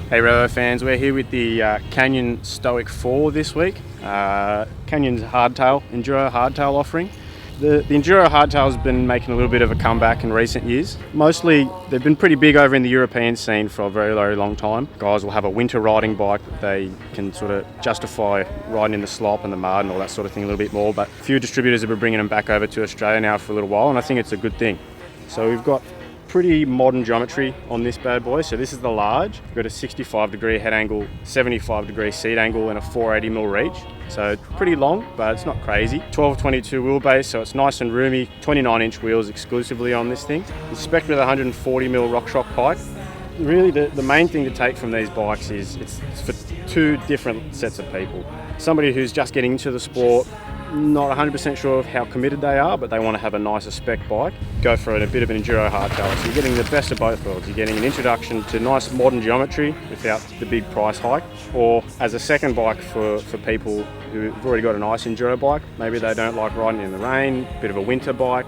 Hey Revo fans, we're here with the Canyon Stoic 4 this week. Canyon's hardtail, Enduro hardtail offering. The Enduro hardtail has been making a little bit of a comeback in recent years. Mostly, they've been pretty big over in the European scene for a very, very long time. Guys will have a winter riding bike that they can sort of justify riding in the slop and the mud and all that sort of thing a little bit more, but a few distributors have been bringing them back over to Australia now for a little while, and I think it's a good thing. So we've got pretty modern geometry on this bad boy. So this is the large. We've got a 65-degree head angle, 75-degree seat angle, and a 480mm reach. So pretty long, but it's not crazy. 1222 wheelbase, so it's nice and roomy. 29-inch wheels exclusively on this thing. It's spec'd with a 140mm RockShox pipe. Really, the main thing to take from these bikes is it's for two different sets of people. Somebody who's just getting into the sport, not 100% sure of how committed they are, but they want to have a nicer spec bike, go for a bit of an enduro hardtail. So you're getting the best of both worlds. You're getting an introduction to nice modern geometry without the big price hike, or as a second bike for people who've already got a nice enduro bike. Maybe they don't like riding in the rain, a bit of a winter bike.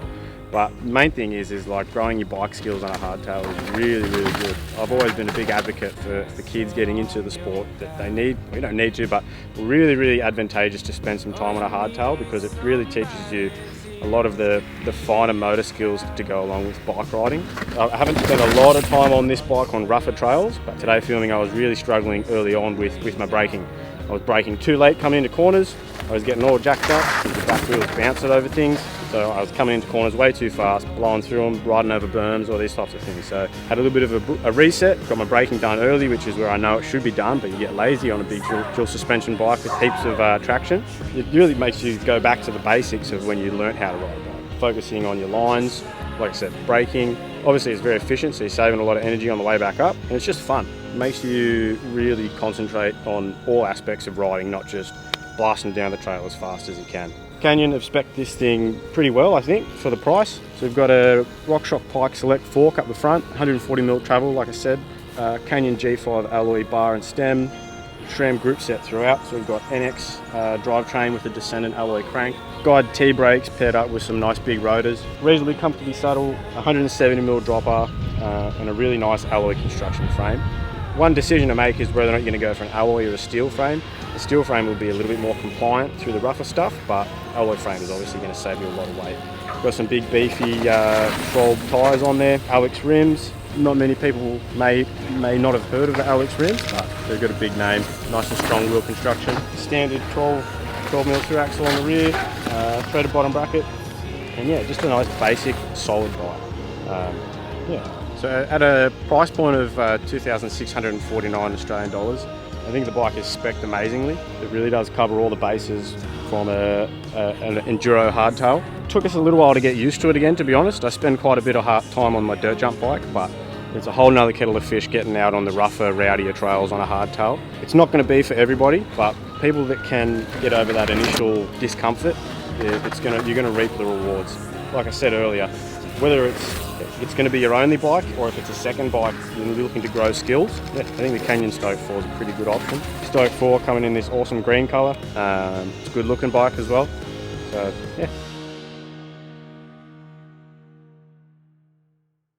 But the main thing is like growing your bike skills on a hardtail is really, really good. I've always been a big advocate for kids getting into the sport that they need. We don't need to, but really, really advantageous to spend some time on a hardtail because it really teaches you a lot of the finer motor skills to go along with bike riding. I haven't spent a lot of time on this bike on rougher trails, but today filming I was really struggling early on with my braking. I was braking too late coming into corners. I was getting all jacked up, the back wheels bouncing over things. So I was coming into corners way too fast, blowing through them, riding over berms, all these types of things. So had a little bit of a reset, got my braking done early, which is where I know it should be done, but you get lazy on a big dual suspension bike with heaps of traction. It really makes you go back to the basics of when you learnt how to ride a bike. Focusing on your lines, like I said, braking. Obviously it's very efficient, so you're saving a lot of energy on the way back up, and it's just fun. It makes you really concentrate on all aspects of riding, not just blasting down the trail as fast as you can. Canyon have spec'd this thing pretty well, I think, for the price. So we've got a RockShox Pike Select fork up the front, 140mm travel, like I said, Canyon G5 alloy bar and stem, SRAM group set throughout. So we've got NX drivetrain with a Descendant alloy crank, guide T-brakes paired up with some nice big rotors, reasonably comfortably saddle, 170mm dropper, and a really nice alloy construction frame. One decision to make is whether or not you're going to go for an alloy or a steel frame. The steel frame will be a little bit more compliant through the rougher stuff, but alloy frame is obviously going to save you a lot of weight. Got some big beefy Troll tyres on there, Alex rims. Not many people may not have heard of the Alex rims, but they've got a big name. Nice and strong wheel construction. Standard 12mm through axle on the rear, threaded bottom bracket, and yeah, just a nice basic solid bike. Yeah. So at a price point of 2,649 Australian dollars, I think the bike is spec'd amazingly. It really does cover all the bases from an enduro hardtail. It took us a little while to get used to it again, to be honest. I spend quite a bit of time on my dirt jump bike, but it's a whole nother kettle of fish getting out on the rougher, rowdier trails on a hardtail. It's not going to be for everybody, but people that can get over that initial discomfort, you're going to reap the rewards. Like I said earlier, whether it's going to be your only bike or if it's a second bike you're looking to grow skills, yeah, I think the Canyon Stoic 4 is a pretty good option. Stoic 4 coming in this awesome green colour. It's a good looking bike as well. So yeah,